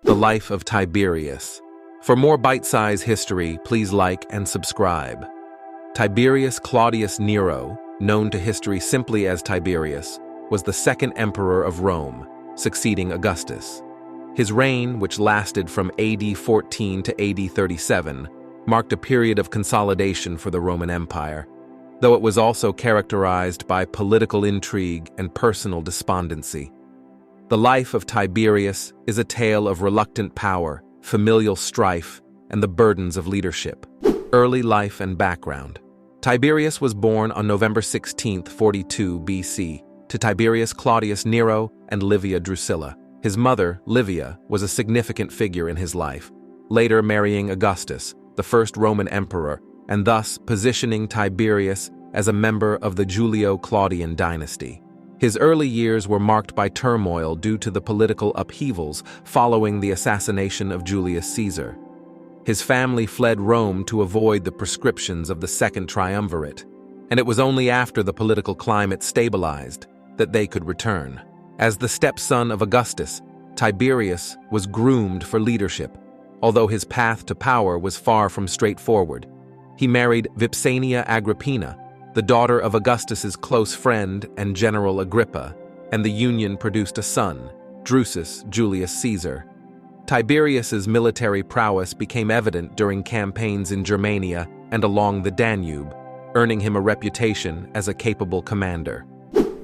The Life of Tiberius. For more bite-sized history, please like and subscribe. Tiberius Claudius Nero, known to history simply as Tiberius, was the second emperor of Rome, succeeding Augustus. His reign, which lasted from AD 14 to AD 37, marked a period of consolidation for the Roman Empire, though it was also characterized by political intrigue and personal despondency. The life of Tiberius is a tale of reluctant power, familial strife, and the burdens of leadership. Early life and background. Tiberius was born on November 16, 42 BC, to Tiberius Claudius Nero and Livia Drusilla. His mother, Livia, was a significant figure in his life, later marrying Augustus, the first Roman emperor, and thus positioning Tiberius as a member of the Julio-Claudian dynasty. His early years were marked by turmoil due to the political upheavals following the assassination of Julius Caesar. His family fled Rome to avoid the proscriptions of the Second Triumvirate, and it was only after the political climate stabilized that they could return. As the stepson of Augustus, Tiberius was groomed for leadership, although his path to power was far from straightforward. He married Vipsania Agrippina, the daughter of Augustus's close friend and General Agrippa, and the union produced a son, Drusus Julius Caesar. Tiberius's military prowess became evident during campaigns in Germania and along the Danube, earning him a reputation as a capable commander.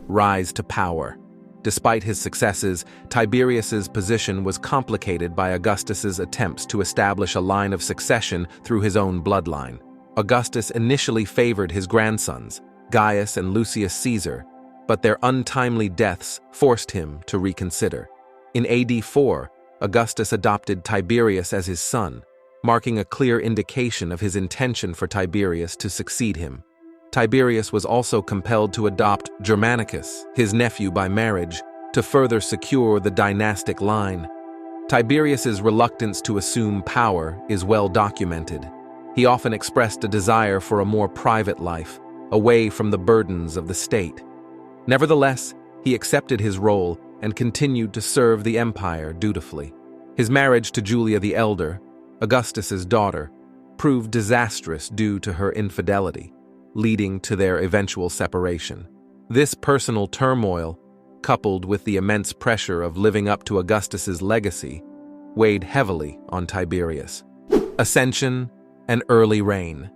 Rise to power. Despite his successes, Tiberius's position was complicated by Augustus's attempts to establish a line of succession through his own bloodline. Augustus initially favored his grandsons, Gaius and Lucius Caesar, but their untimely deaths forced him to reconsider. In AD 4, Augustus adopted Tiberius as his son, marking a clear indication of his intention for Tiberius to succeed him. Tiberius was also compelled to adopt Germanicus, his nephew by marriage, to further secure the dynastic line. Tiberius's reluctance to assume power is well documented. He often expressed a desire for a more private life, away from the burdens of the state. Nevertheless, he accepted his role and continued to serve the empire dutifully. His marriage to Julia the Elder, Augustus's daughter, proved disastrous due to her infidelity, leading to their eventual separation. This personal turmoil, coupled with the immense pressure of living up to Augustus's legacy, weighed heavily on Tiberius. Ascension and early reign.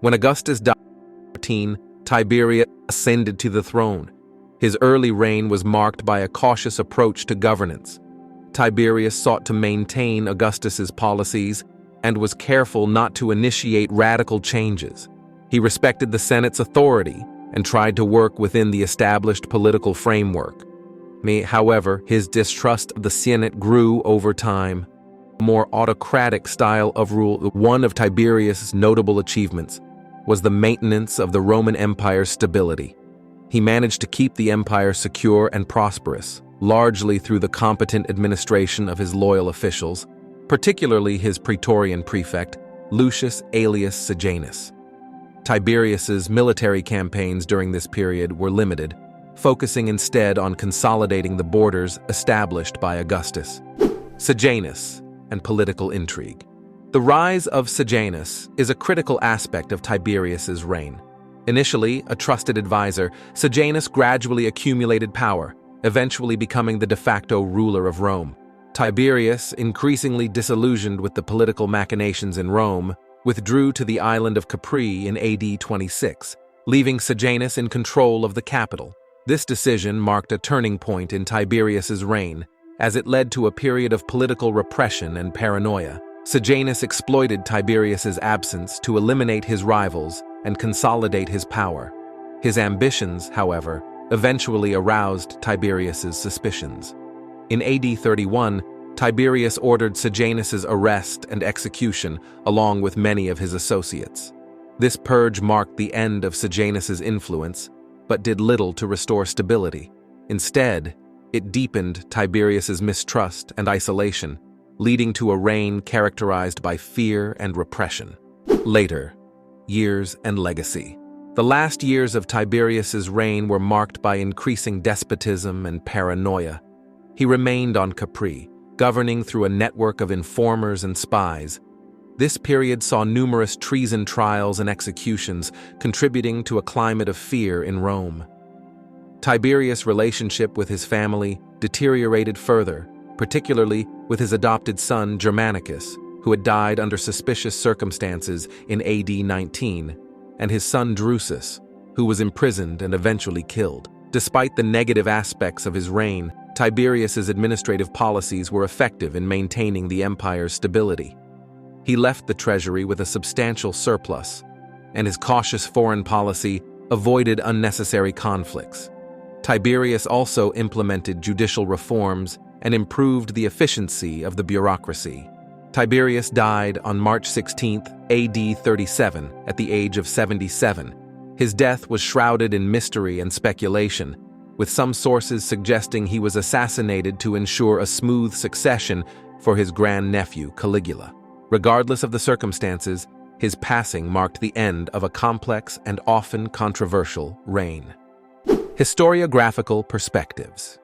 When Augustus died in 13, Tiberius ascended to the throne. His early reign was marked by a cautious approach to governance. Tiberius sought to maintain Augustus's policies and was careful not to initiate radical changes. He respected the Senate's authority and tried to work within the established political framework. However, his distrust of the Senate grew over time. A more autocratic style of rule. One of Tiberius' notable achievements was the maintenance of the Roman Empire's stability. He managed to keep the empire secure and prosperous, largely through the competent administration of his loyal officials, particularly his Praetorian Prefect, Lucius Aelius Sejanus. Tiberius's military campaigns during this period were limited, focusing instead on consolidating the borders established by Augustus. Sejanus and political intrigue. The rise of Sejanus is a critical aspect of Tiberius's reign. Initially a trusted advisor, Sejanus gradually accumulated power, eventually becoming the de facto ruler of Rome. Tiberius, increasingly disillusioned with the political machinations in Rome, withdrew to the island of Capri in AD 26, leaving Sejanus in control of the capital. This decision marked a turning point in Tiberius's reign, as it led to a period of political repression and paranoia. Sejanus exploited Tiberius's absence to eliminate his rivals and consolidate his power. His ambitions, however, eventually aroused Tiberius's suspicions. In AD 31, Tiberius ordered Sejanus's arrest and execution, along with many of his associates. This purge marked the end of Sejanus's influence, but did little to restore stability. Instead, it deepened Tiberius's mistrust and isolation, leading to a reign characterized by fear and repression. Later, years and legacy. The last years of Tiberius's reign were marked by increasing despotism and paranoia. He remained on Capri, governing through a network of informers and spies. This period saw numerous treason trials and executions, contributing to a climate of fear in Rome. Tiberius' relationship with his family deteriorated further, particularly with his adopted son Germanicus, who had died under suspicious circumstances in AD 19, and his son Drusus, who was imprisoned and eventually killed. Despite the negative aspects of his reign, Tiberius's administrative policies were effective in maintaining the empire's stability. He left the treasury with a substantial surplus, and his cautious foreign policy avoided unnecessary conflicts. Tiberius also implemented judicial reforms and improved the efficiency of the bureaucracy. Tiberius died on March 16, AD 37, at the age of 77. His death was shrouded in mystery and speculation, with some sources suggesting he was assassinated to ensure a smooth succession for his grandnephew Caligula. Regardless of the circumstances, his passing marked the end of a complex and often controversial reign. Historiographical perspectives.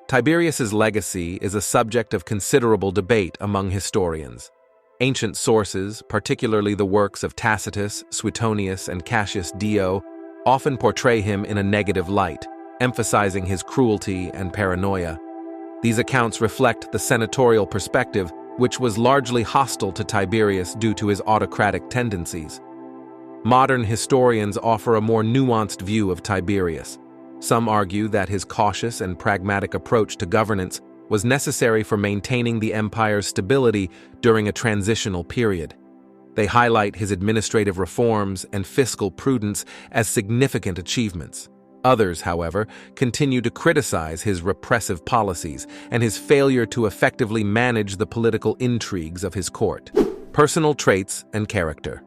Tiberius's legacy is a subject of considerable debate among historians. Ancient sources, particularly the works of Tacitus, Suetonius, and Cassius Dio, often portray him in a negative light, emphasizing his cruelty and paranoia. These accounts reflect the senatorial perspective, which was largely hostile to Tiberius due to his autocratic tendencies. Modern historians offer a more nuanced view of Tiberius. Some argue that his cautious and pragmatic approach to governance was necessary for maintaining the empire's stability during a transitional period. They highlight his administrative reforms and fiscal prudence as significant achievements. Others, however, continue to criticize his repressive policies and his failure to effectively manage the political intrigues of his court. Personal traits and character.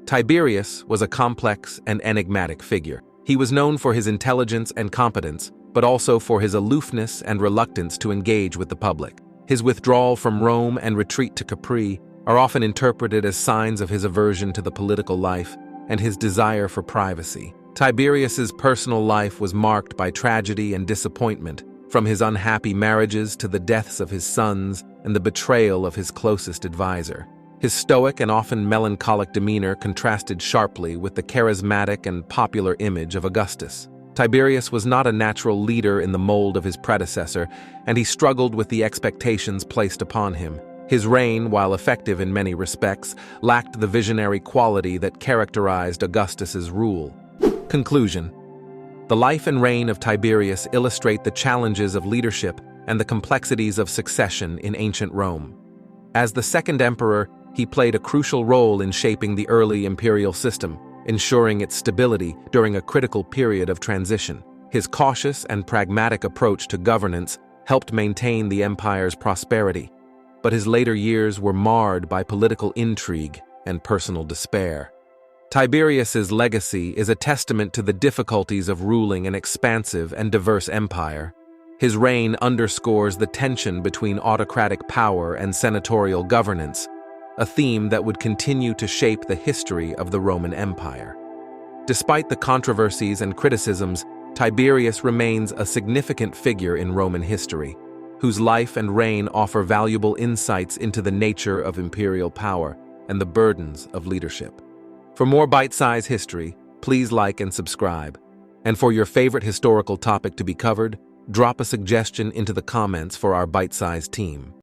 Tiberius was a complex and enigmatic figure. He was known for his intelligence and competence, but also for his aloofness and reluctance to engage with the public. His withdrawal from Rome and retreat to Capri are often interpreted as signs of his aversion to the political life and his desire for privacy. Tiberius's personal life was marked by tragedy and disappointment, from his unhappy marriages to the deaths of his sons and the betrayal of his closest advisor. His stoic and often melancholic demeanor contrasted sharply with the charismatic and popular image of Augustus. Tiberius was not a natural leader in the mold of his predecessor, and he struggled with the expectations placed upon him. His reign, while effective in many respects, lacked the visionary quality that characterized Augustus's rule. Conclusion. The life and reign of Tiberius illustrate the challenges of leadership and the complexities of succession in ancient Rome. As the second emperor, he played a crucial role in shaping the early imperial system, ensuring its stability during a critical period of transition. His cautious and pragmatic approach to governance helped maintain the empire's prosperity, but his later years were marred by political intrigue and personal despair. Tiberius's legacy is a testament to the difficulties of ruling an expansive and diverse empire. His reign underscores the tension between autocratic power and senatorial governance, a theme that would continue to shape the history of the Roman Empire. Despite the controversies and criticisms, Tiberius remains a significant figure in Roman history, whose life and reign offer valuable insights into the nature of imperial power and the burdens of leadership. For more bite-sized history, please like and subscribe. And for your favorite historical topic to be covered, drop a suggestion into the comments for our bite-sized team.